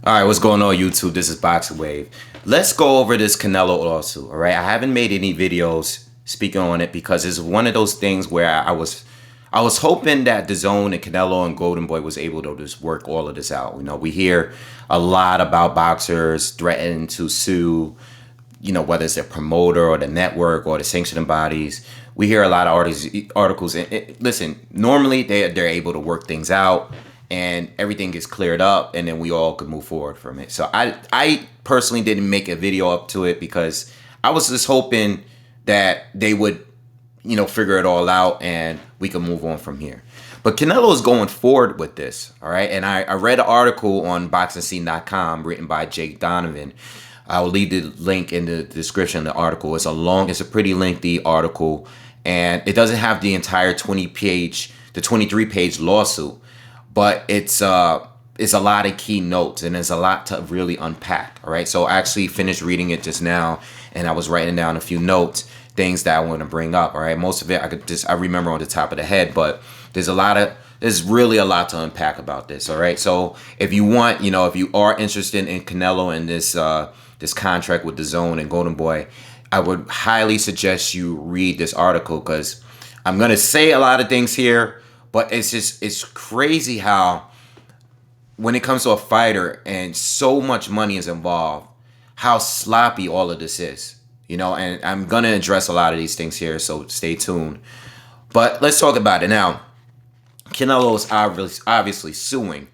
All right, what's going on, YouTube? This is BoxingWave. Let's go over this Canelo lawsuit. All right, I haven't made any videos speaking on it because it's one of those things where I was hoping that Dazn and Canelo and Golden Boy was able to just work all of this out. You know, we hear a lot about boxers threatening to sue. You know, whether it's the promoter or the network or the sanctioning bodies. We hear a lot of articles. And listen, normally they're able to work things out and everything gets cleared up and then we all could move forward from it. So I personally didn't make a video up to it because I was just hoping that they would, you know, figure it all out and we can move on from here. But Canelo is going forward with this, all right? And I read an article on BoxingScene.com written by Jake Donovan. I will leave the link in the description of the article. It's a pretty lengthy article, and it doesn't have the entire 23-page lawsuit, but it's a lot of key notes, and there's a lot to really unpack, all right? So I actually finished reading it just now, and I was writing down a few notes, things that I want to bring up, all right? Most of it I remember on the top of the head, but there's really a lot to unpack about this, all right? So if you want, you know, if you are interested in Canelo and this contract with Dazn and Golden Boy, I would highly suggest you read this article because I'm going to say a lot of things here, but it's crazy how when it comes to a fighter and so much money is involved, how sloppy all of this is, you know, and I'm going to address a lot of these things here, so stay tuned. But let's talk about it now. Canelo is obviously suing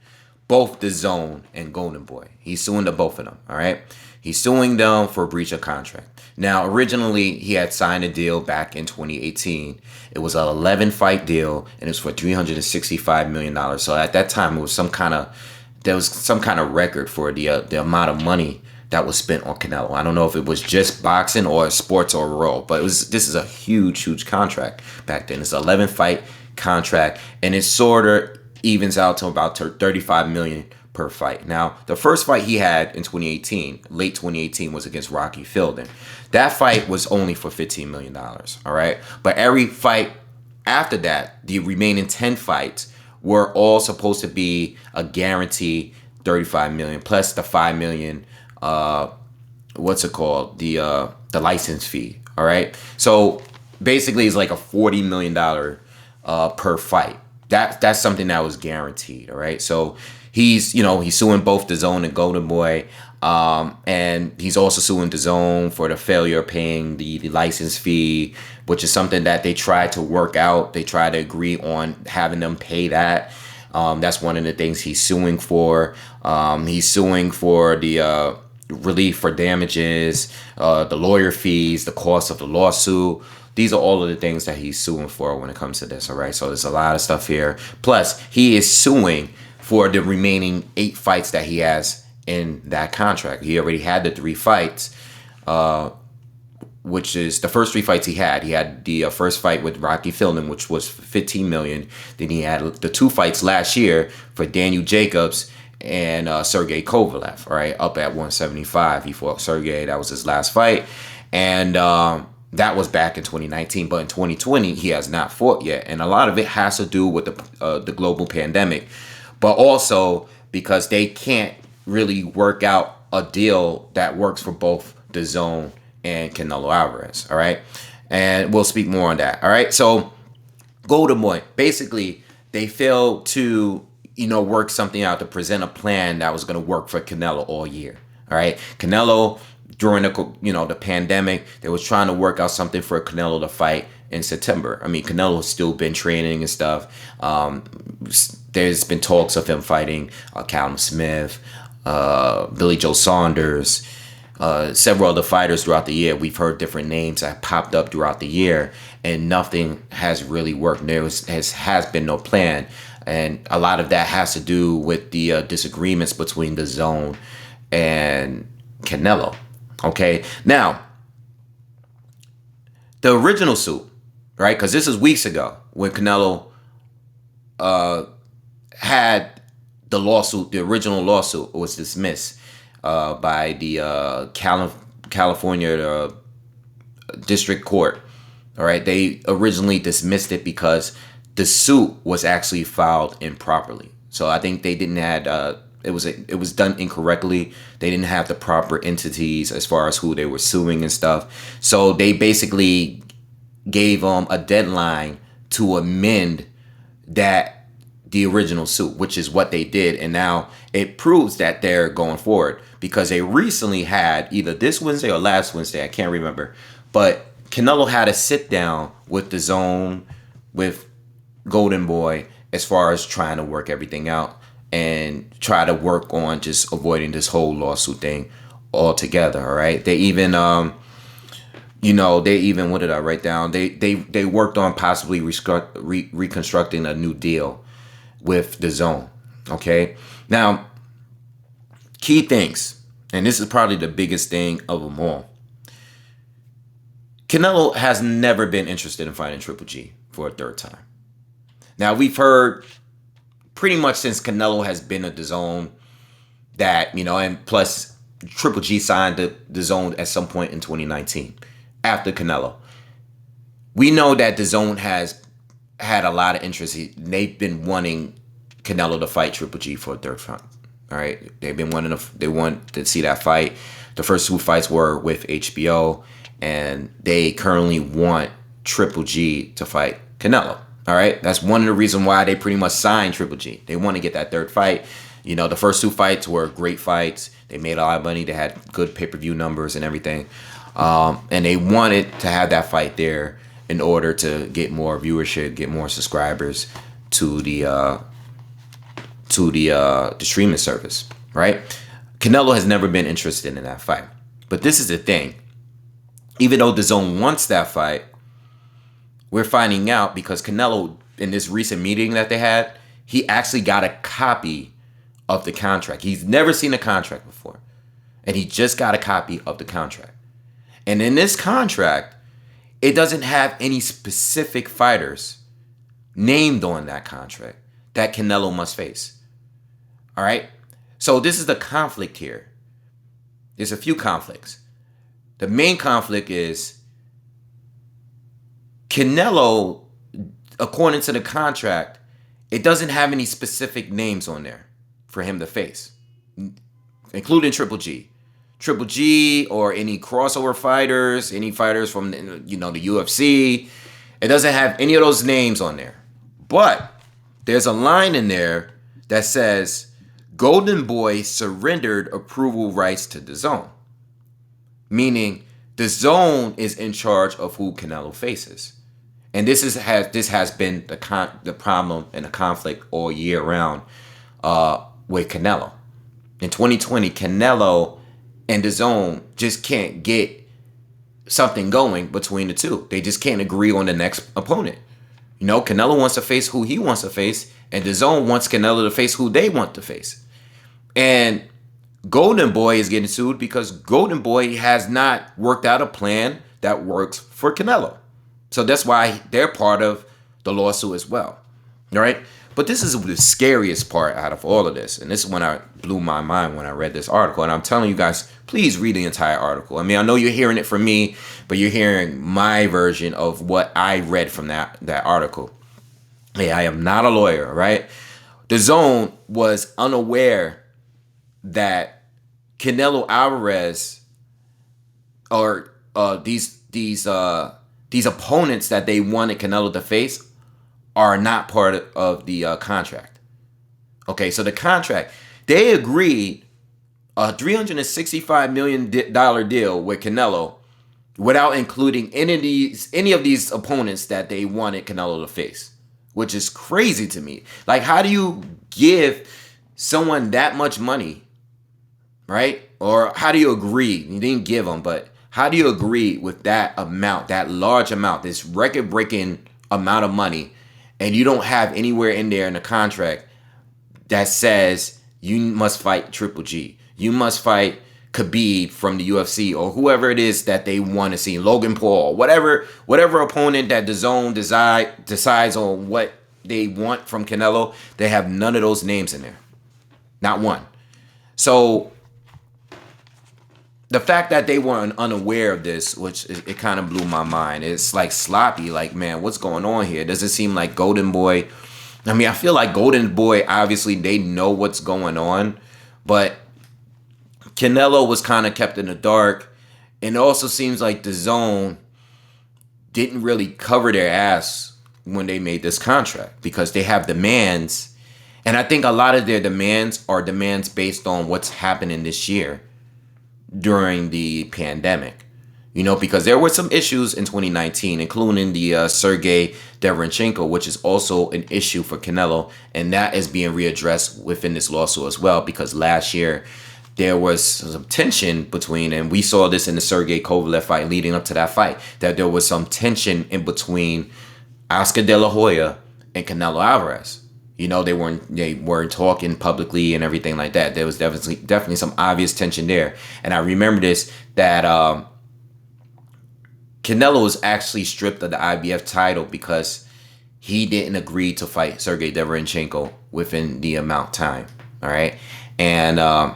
both Dazn and Golden Boy. He's suing the both of them, all right? He's suing them for breach of contract. Now, originally, he had signed a deal back in 2018. It was an 11-fight deal, and it was for $365 million. So at that time, there was some kind of record for the amount of money that was spent on Canelo. I don't know if it was just boxing or sports overall, but this is a huge contract back then. It's an 11-fight contract, and it sort of evens out to about $35 million per fight. Now, the first fight he had in 2018, late 2018, was against Rocky Fielding. That fight was only for $15 million, all right? But every fight after that, the remaining 10 fights were all supposed to be a guarantee $35 million plus the $5 million, the license fee, all right? So basically, it's like a $40 million per fight. That's something that was guaranteed, all right? So he's suing both Dazn and Golden Boy, and he's also suing Dazn for the failure of paying the license fee, which is something that they tried to work out. They tried to agree on having them pay that. That's one of the things he's suing for. He's suing for the relief for damages, the lawyer fees, the cost of the lawsuit. These are all of the things that he's suing for when it comes to this, all right? So there's a lot of stuff here. Plus, he is suing for the remaining 8 fights that he has in that contract. He already had the 3 fights, which is the first 3 fights he had. He had the first fight with Rocky Fielding, which was $15 million. Then he had the 2 fights last year for Daniel Jacobs and Sergey Kovalev, all right, up at 175. He fought Sergey. That was his last fight. And that was back in 2019, but in 2020, he has not fought yet. And a lot of it has to do with the global pandemic, but also because they can't really work out a deal that works for both Dazn and Canelo Alvarez, all right? And we'll speak more on that, all right? So Golden Boy, basically, they failed to, work something out to present a plan that was going to work for Canelo all year, all right? Canelo, during the pandemic, they was trying to work out something for Canelo to fight in September. I mean, Canelo's still been training and stuff. There's been talks of him fighting Callum Smith, Billy Joe Saunders, several other fighters throughout the year. We've heard different names that popped up throughout the year, and nothing has really worked. There has been no plan, and a lot of that has to do with the disagreements between Dazn and Canelo. Okay, now the original suit, right? Because this is weeks ago when Canelo had the lawsuit. The original lawsuit was dismissed by the California District Court. All right, they originally dismissed it because the suit was actually filed improperly. So I think they didn't have it was done incorrectly. They didn't have the proper entities as far as who they were suing and stuff. So they basically gave them a deadline to amend the original suit, which is what they did. And now it proves that they're going forward, because they recently had, either this Wednesday or last Wednesday, I can't remember, but Canelo had a sit down with Dazn, with Golden Boy, as far as trying to work everything out and try to work on just avoiding this whole lawsuit thing altogether. All right. They even, what did I write down? They worked on possibly reconstructing a new deal with Dazn. Okay. Now, key things, and this is probably the biggest thing of them all. Canelo has never been interested in fighting Triple G for a third time. Now, we've heard pretty much since Canelo has been at Dazn that, and plus Triple G signed the Dazn at some point in 2019 after Canelo. We know that Dazn has had a lot of interest. They've been wanting Canelo to fight Triple G for a third fight. All right. They want to see that fight. The first two fights were with HBO, and they currently want Triple G to fight Canelo. All right. That's one of the reasons why they pretty much signed Triple G. They want to get that third fight. The first two fights were great fights. They made a lot of money. They had good pay-per-view numbers and everything. And they wanted to have that fight there in order to get more viewership, get more subscribers to the streaming service, right? Canelo has never been interested in that fight. But this is the thing. Even though Dazn wants that fight, we're finding out because Canelo, in this recent meeting that they had, he actually got a copy of the contract. He's never seen a contract before. And he just got a copy of the contract. And in this contract, it doesn't have any specific fighters named on that contract that Canelo must face. All right? So this is the conflict here. There's a few conflicts. The main conflict is Canelo, according to the contract, it doesn't have any specific names on there for him to face, including Triple G. Triple G or any crossover fighters, any fighters from the UFC. It doesn't have any of those names on there. But there's a line in there that says Golden Boy surrendered approval rights to Dazn. Meaning Dazn is in charge of who Canelo faces. And this has been the problem and the conflict all year round with Canelo. In 2020, Canelo and Dazn just can't get something going between the two. They just can't agree on the next opponent. Canelo wants to face who he wants to face, and Dazn wants Canelo to face who they want to face. And Golden Boy is getting sued because Golden Boy has not worked out a plan that works for Canelo. So that's why they're part of the lawsuit as well. All right? But this is the scariest part out of all of this. And this is when I blew my mind when I read this article. And I'm telling you guys, please read the entire article. I mean, I know you're hearing it from me, but you're hearing my version of what I read from that article. Hey, I am not a lawyer, right? Dazn was unaware that Canelo Alvarez or these opponents that they wanted Canelo to face are not part of the contract. Okay, so the contract, they agreed a $365 million deal with Canelo without including any of these opponents that they wanted Canelo to face, which is crazy to me. Like, how do you give someone that much money, right? Or how do you agree? You didn't give them, but how do you agree with that amount, that large amount, this record-breaking amount of money, and you don't have anywhere in there in the contract that says you must fight Triple G, you must fight Khabib from the UFC, or whoever it is that they want to see, Logan Paul, whatever opponent that Dazn decides on what they want from Canelo, they have none of those names in there. Not one. So the fact that they weren't unaware of this, which it kind of blew my mind. It's like sloppy. Like, man, what's going on here? Does it seem like Golden Boy? I mean, I feel like Golden Boy, obviously, they know what's going on. But Canelo was kind of kept in the dark. And it also seems like DAZN didn't really cover their ass when they made this contract because they have demands. And I think a lot of their demands are demands based on what's happening this year during the pandemic. You know, because there were some issues in 2019, including the Sergey Derenchenko, which is also an issue for Canelo. And that is being readdressed within this lawsuit as well, because last year there was some tension between, and we saw this in the Sergey Kovalev fight leading up to that fight, that there was some tension in between Oscar De La Hoya and Canelo Alvarez. You know, they weren't talking publicly and everything like that. There was definitely some obvious tension there. And I remember this, that Canelo was actually stripped of the IBF title because he didn't agree to fight Sergey Derenchenko within the amount of time. All right. And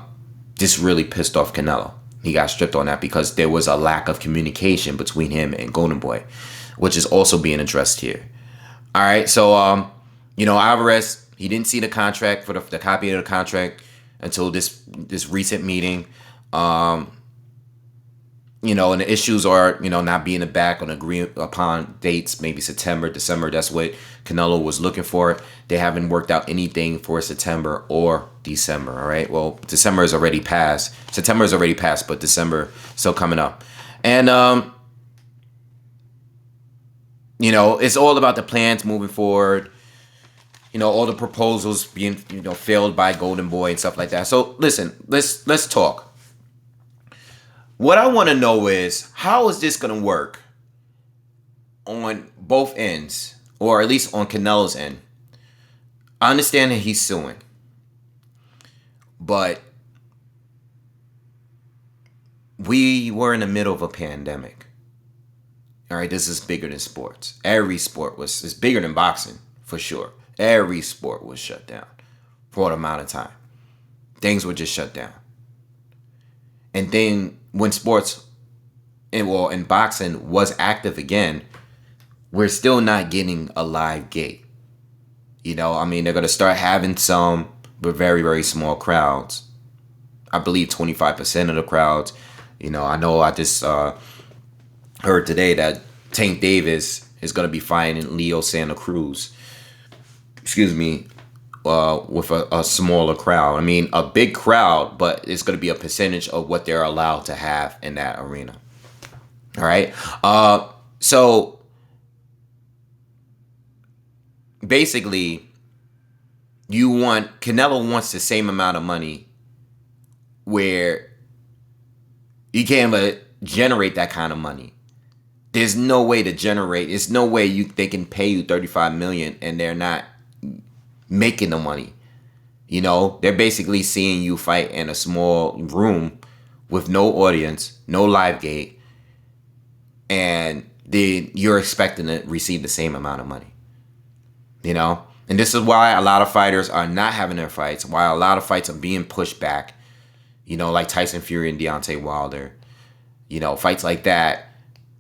this really pissed off Canelo. He got stripped on that because there was a lack of communication between him and Golden Boy, which is also being addressed here. All right. So, you know, Alvarez, he didn't see the contract, for the copy of the contract, until this recent meeting. You know, and the issues are, you know, not being back on agreement upon dates, maybe September, December. That's what Canelo was looking for. They haven't worked out anything for September or December. All right. Well, December is already passed. September is already passed, but December still coming up. And, you know, it's all about the plans moving forward. You know, all the proposals being, you know, failed by Golden Boy and stuff like that. So listen, let's talk. What I want to know is, how is this going to work on both ends, or at least on Canelo's end? I understand that he's suing, but we were in the middle of a pandemic. All right, this is bigger than sports. Every sport is bigger than boxing, for sure. Every sport was shut down for an amount of time. Things were just shut down. And then when sports, and boxing was active again, we're still not getting a live gate. You know, I mean, they're going to start having some, but very, very small crowds. I believe 25% of the crowds. You know I just heard today that Tank Davis is going to be fighting Leo Santa Cruz. Excuse me. With a smaller crowd. I mean, a big crowd, but it's going to be a percentage of what they're allowed to have in that arena. All right. So basically, Canelo wants the same amount of money where you can't generate that kind of money. There's no way to generate. There's no way they can pay you $35 million and they're not making the money. You know, they're basically seeing you fight in a small room with no audience, no live gate, and then you're expecting to receive the same amount of money. You know? And this is why a lot of fighters are not having their fights, why a lot of fights are being pushed back. You know, like Tyson Fury and Deontay Wilder. You know, fights like that,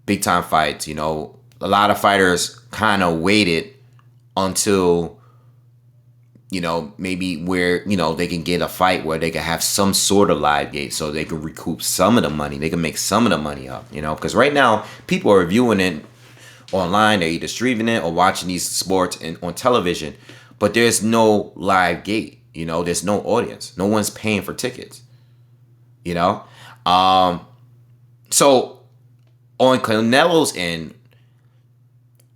big time fights. You know, a lot of fighters kind of waited until, you know, maybe where, you know, they can get a fight where they can have some sort of live gate so they can recoup some of the money. They can make some of the money up, you know, because right now people are viewing it online. They're either streaming it or watching these sports on television, but there's no live gate, you know, there's no audience. No one's paying for tickets, you know. So on Canelo's end,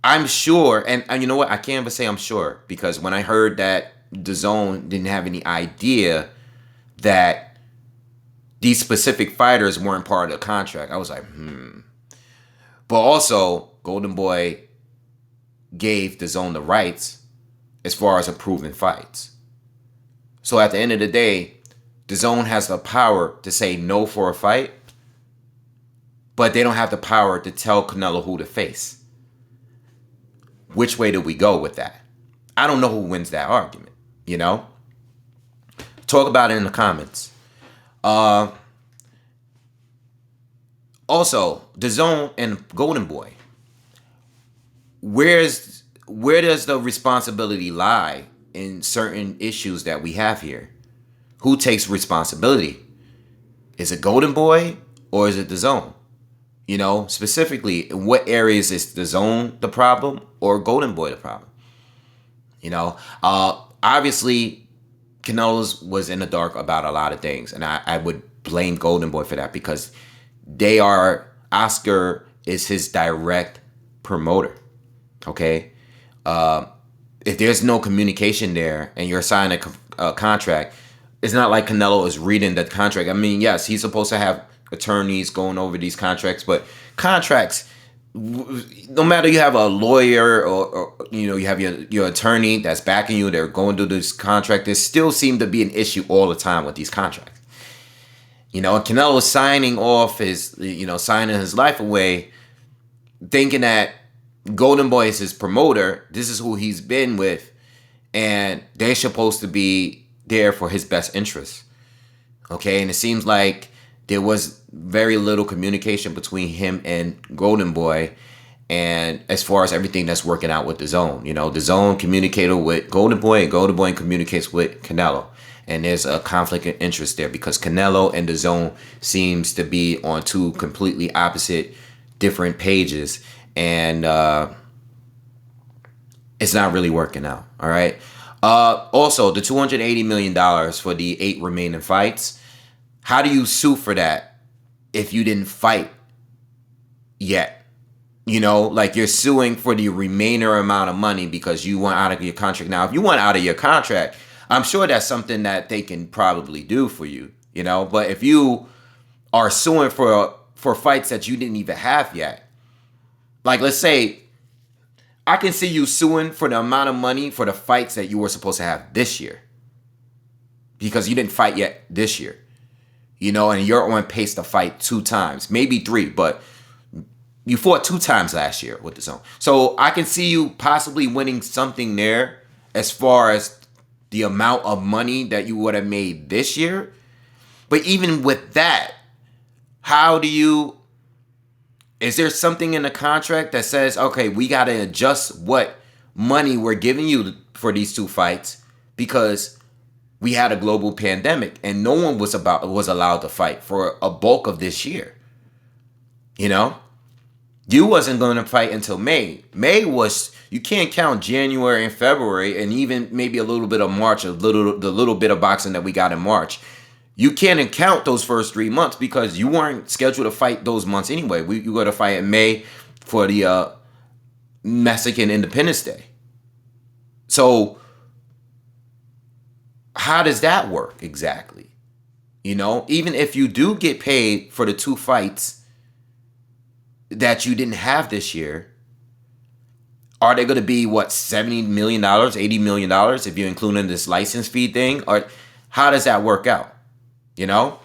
I'm sure, and you know what, I can't even say I'm sure, because when I heard that DAZN didn't have any idea that these specific fighters weren't part of the contract, I was like, But also, Golden Boy gave DAZN the rights as far as approving fights. So at the end of the day, DAZN has the power to say no for a fight, but they don't have the power to tell Canelo who to face. Which way do we go with that? I don't know who wins that argument, you know? Talk about it in the comments. Also, DAZN and Golden Boy, where does the responsibility lie in certain issues that we have here? who takes responsibility? Is it Golden Boy or is it DAZN? You know, specifically, in what areas is DAZN the problem or Golden Boy the problem? You know, obviously, Canelo's was in the dark about a lot of things, and I would blame Golden Boy for that because Oscar is his direct promoter. Okay, if there's no communication there and you're signing a contract, it's not like Canelo is reading the contract. I mean, yes, he's supposed to have attorneys going over these contracts, but contracts, no matter you have a lawyer or you know, you have your attorney that's backing you, they're going through this contract, there still seem to be an issue all the time with these contracts. You know, Canelo is signing off signing his life away, thinking that Golden Boy is his promoter. This is who he's been with, and they're supposed to be there for his best interests. Okay, and it seems like there was very little communication between him and Golden Boy, and as far as everything that's working out with DAZN, you know, DAZN communicated with Golden Boy, and Golden Boy communicates with Canelo, and there's a conflict of interest there because Canelo and DAZN seems to be on two completely opposite, different pages, and it's not really working out. All right. Also, the $280 million for the 8 remaining fights. How do you sue for that if you didn't fight yet? You know, like you're suing for the remainder amount of money because you want out of your contract. Now, if you want out of your contract, I'm sure that's something that they can probably do for you, you know. But if you are suing for fights that you didn't even have yet, like let's say, I can see you suing for the amount of money for the fights that you were supposed to have this year because you didn't fight yet this year. You know, and you're on pace to fight 2 times, maybe 3, but you fought 2 times last year with DAZN. So I can see you possibly winning something there as far as the amount of money that you would have made this year. But even with that, is there something in the contract that says, okay, we got to adjust what money we're giving you for these 2 fights because we had a global pandemic and no one was allowed to fight for a bulk of this year. You know, you wasn't going to fight until May. You can't count January and February and even maybe a little bit of March, the little bit of boxing that we got in March. You can't count those first 3 months because you weren't scheduled to fight those months anyway. You got to fight in May for the Mexican Independence Day. So how does that work exactly? You know, even if you do get paid for the 2 fights that you didn't have this year, are they going to be, $70 million, $80 million if you're including this license fee thing? Or how does that work out? You know,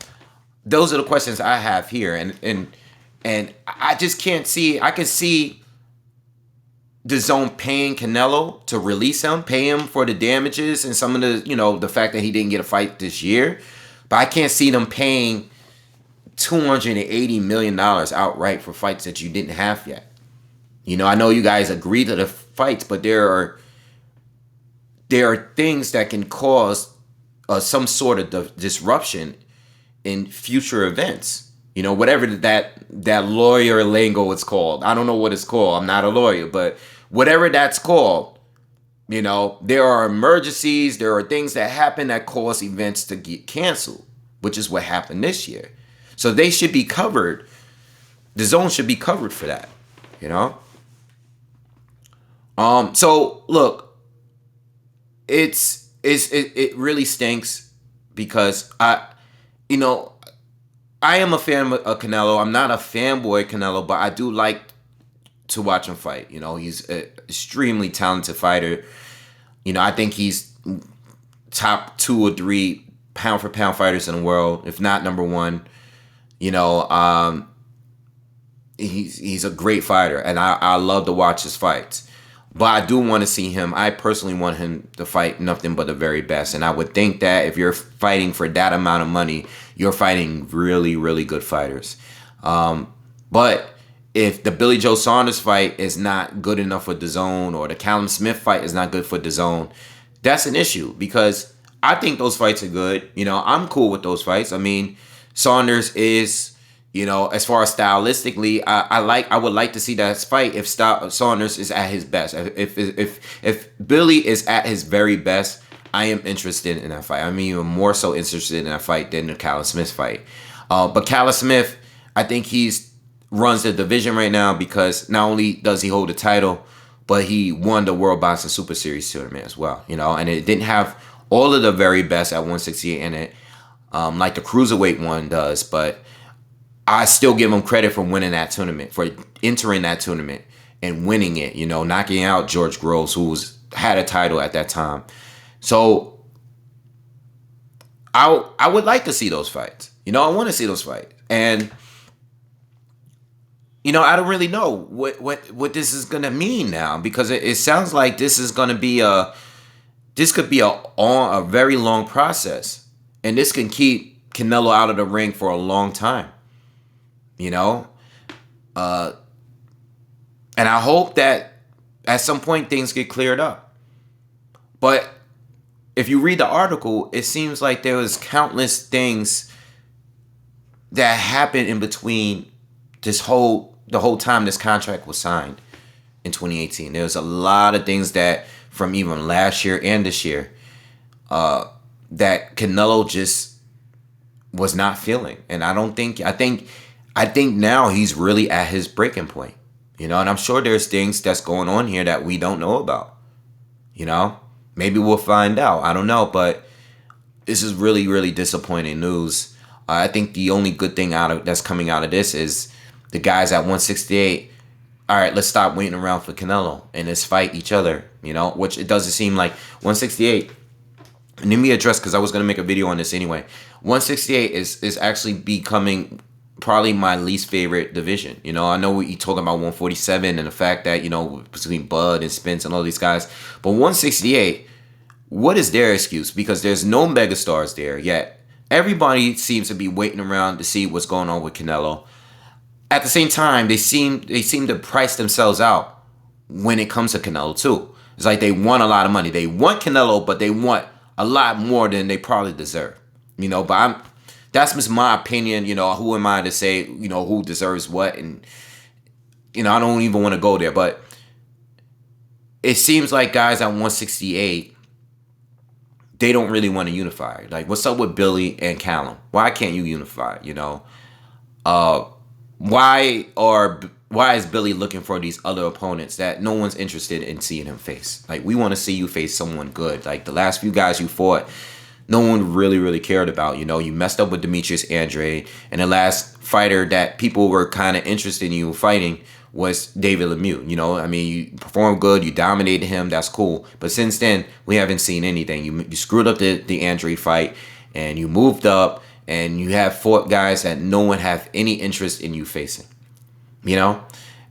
those are the questions I have here. And I just can't see, I can see DAZN paying Canelo to release him, pay him for the damages and some of the, you know, the fact that he didn't get a fight this year. But I can't see them paying $280 million outright for fights that you didn't have yet. You know, I know you guys agree to the fights, but there are things that can cause some sort of disruption in future events. You know, whatever that lawyer lingo is called. I don't know what it's called. I'm not a lawyer, but whatever that's called, you know, there are emergencies, there are things that happen that cause events to get canceled, which is what happened this year. So they should be covered. DAZN should be covered for that, you know? So look, it really stinks because I am a fan of Canelo. I'm not a fanboy Canelo, but I do like to watch him fight. You know, he's an extremely talented fighter. You know, I think he's top 2 or 3 pound for pound fighters in the world, if not number 1. You know, he's a great fighter, and I love to watch his fights. But I do want to see him. I personally want him to fight nothing but the very best. And I would think that if you're fighting for that amount of money, you're fighting really, really good fighters. But if the Billy Joe Saunders fight is not good enough for DAZN, or the Callum Smith fight is not good for DAZN, that's an issue because I think those fights are good. You know, I'm cool with those fights. I mean, Saunders is, you know, as far as stylistically, I would like to see that fight if Saunders is at his best. If Billy is at his very best, I am interested in that fight. I'm even more so interested in that fight than the Callum Smith fight. But Callum Smith, I think he's runs the division right now because not only does he hold the title, but he won the World Boxing Super Series tournament as well. You know, and it didn't have all of the very best at 168 in it, like the cruiserweight one does. But I still give him credit for winning that tournament, for entering that tournament and winning it. You know, knocking out George Groves, who had a title at that time. So I would like to see those fights. You know, I want to see those fights. And you know, I don't really know what this is gonna mean now, because it sounds like this is gonna be this could be a very long process, and this can keep Canelo out of the ring for a long time. You know, and I hope that at some point things get cleared up. But if you read the article, it seems like there was countless things that happened in between the whole time this contract was signed in 2018. There was a lot of things that from even last year and this year that Canelo just was not feeling. And I think now he's really at his breaking point. You know, and I'm sure there's things that's going on here that we don't know about. You know, maybe we'll find out. I don't know, but this is really, really disappointing news. I think the only good thing that's coming out of this is the guys at 168. All right, let's stop waiting around for Canelo and let's fight each other. You know, which it doesn't seem like 168. And let me address, because I was gonna make a video on this anyway. 168 is actually becoming probably my least favorite division. You know, I know we talk about 147 and the fact that, you know, between Bud and Spence and all these guys, but 168, what is their excuse? Because there's no megastars there yet. Everybody seems to be waiting around to see what's going on with Canelo. At the same time, they seem to price themselves out when it comes to Canelo too. It's like they want a lot of money. They want Canelo, but they want a lot more than they probably deserve. You know, but that's just my opinion. You know, who am I to say, you know, who deserves what? And, you know, I don't even want to go there. But it seems like guys at 168, they don't really want to unify. Like, what's up with Billy and Callum? Why can't you unify? You know, why is Billy looking for these other opponents that no one's interested in seeing him face? Like, we want to see you face someone good. Like, the last few guys you fought, no one really cared about. You know, you messed up with Demetrius Andrade, and the last fighter that people were kind of interested in you fighting was David Lemieux. You know, I mean, you performed good, you dominated him, that's cool. But since then, we haven't seen anything. You screwed up the Andrade fight, and you moved up, and you have fought guys that no one have any interest in you facing. You know?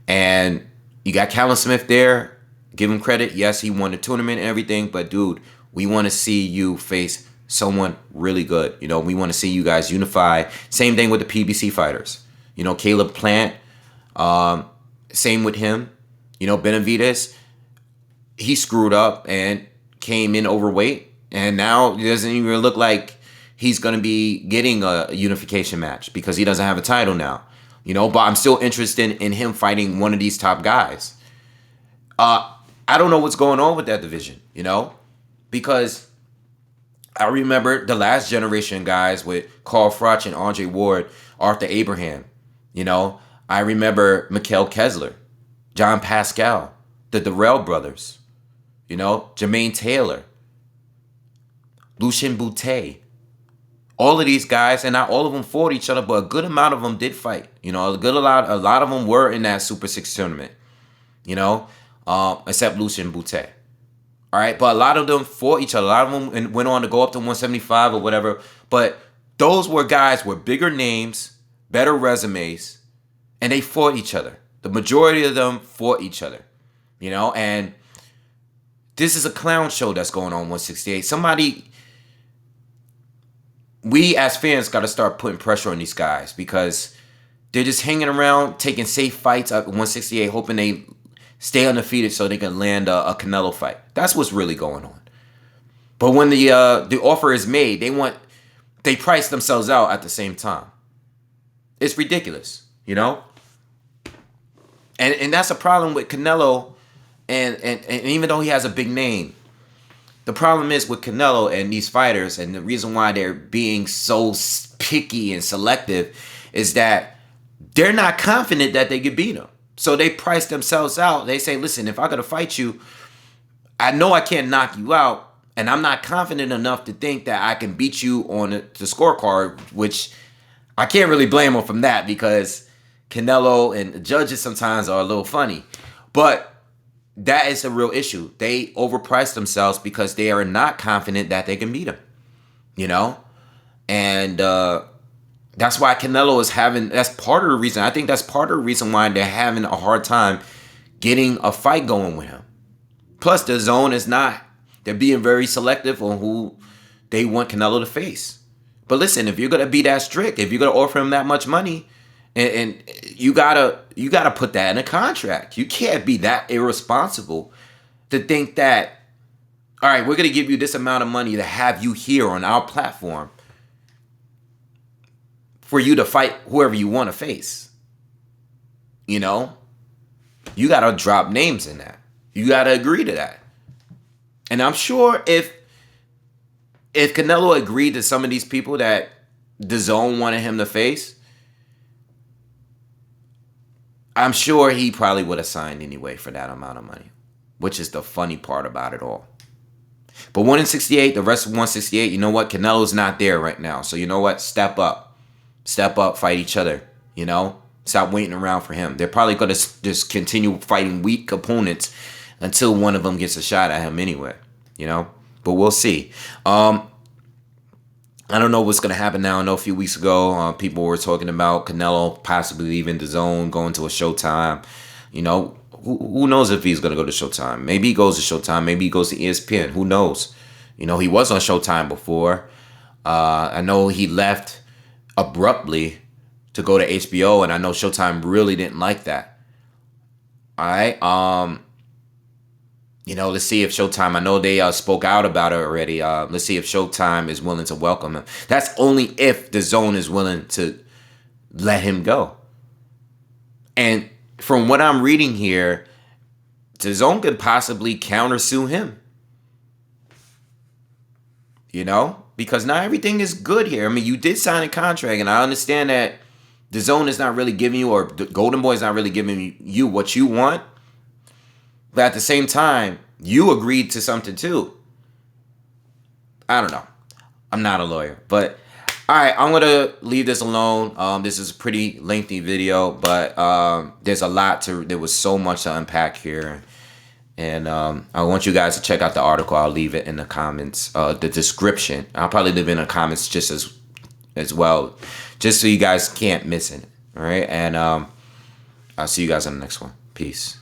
And you got Callum Smith there. Give him credit. Yes, he won the tournament and everything, but dude, we want to see you face someone really good. You know, we want to see you guys unify. Same thing with the PBC fighters. You know, Caleb Plant, same with him. You know, Benavidez, he screwed up and came in overweight, and now it doesn't even look like he's going to be getting a unification match because he doesn't have a title now. You know, but I'm still interested in him fighting one of these top guys. I don't know what's going on with that division, you know, because I remember the last generation guys with Carl Froch and Andre Ward, Arthur Abraham. You know, I remember Mikhail Kessler, John Pascal, the Durrell brothers, you know, Jermaine Taylor, Lucien Boutte. All of these guys, and not all of them fought each other, but a good amount of them did fight. You know, a lot of them were in that Super 6 tournament, you know, except Lucien Boutte. All right, but a lot of them fought each other. A lot of them went on to go up to 175 or whatever. But those were guys with bigger names, better resumes, and they fought each other. The majority of them fought each other, you know. And this is a clown show that's going on 168. We as fans got to start putting pressure on these guys because they're just hanging around, taking safe fights at 168, hoping they stay undefeated so they can land a Canelo fight. That's what's really going on. But when the offer is made, they price themselves out at the same time. It's ridiculous, you know? And that's a problem with Canelo, and even though he has a big name, the problem is with Canelo and these fighters, and the reason why they're being so picky and selective is that they're not confident that they could beat him. So they price themselves out. They say, listen, if I gotta fight you, I know I can't knock you out, and I'm not confident enough to think that I can beat you on the scorecard, which I can't really blame them from that, because Canelo and the judges sometimes are a little funny. But that is a real issue. They overprice themselves because they are not confident that they can beat him, you know? And that's why Canelo is that's part of the reason. I think that's part of the reason why they're having a hard time getting a fight going with him. Plus, the zone is not. They're being very selective on who they want Canelo to face. But listen, if you're going to be that strict, if you're going to offer him that much money, and you gotta put that in a contract. You can't be that irresponsible to think that, all right, we're gonna give you this amount of money to have you here on our platform for you to fight whoever you want to face. You know, you gotta drop names in that. You gotta agree to that. And I'm sure if Canelo agreed to some of these people that the zone wanted him to face, I'm sure he probably would have signed anyway for that amount of money, which is the funny part about it all. But 168, the rest of 168, you know what? Canelo's not there right now. So you know what? Step up. Step up, fight each other, you know? Stop waiting around for him. They're probably going to just continue fighting weak opponents until one of them gets a shot at him anyway, you know? But we'll see. I don't know what's going to happen now. I know a few weeks ago, people were talking about Canelo possibly leaving the zone, going to a Showtime. You know, who knows if he's going to go to Showtime? Maybe he goes to Showtime. Maybe he goes to ESPN. Who knows? You know, he was on Showtime before. I know he left abruptly to go to HBO, and I know Showtime really didn't like that. All right. You know, let's see if Showtime, I know they spoke out about it already. Let's see if Showtime is willing to welcome him. That's only if the zone is willing to let him go. And from what I'm reading here, the zone could possibly countersue him. You know, because not everything is good here. I mean, you did sign a contract, and I understand that the zone is not really giving you, or the Golden Boy is not really giving you what you want. But at the same time, you agreed to something too. I don't know. I'm not a lawyer. But, all right, I'm going to leave this alone. This is a pretty lengthy video, but there's a lot there was so much to unpack here. And I want you guys to check out the article. I'll leave it in the comments, the description. I'll probably leave it in the comments just as well, just so you guys can't miss it. All right? And I'll see you guys on the next one. Peace.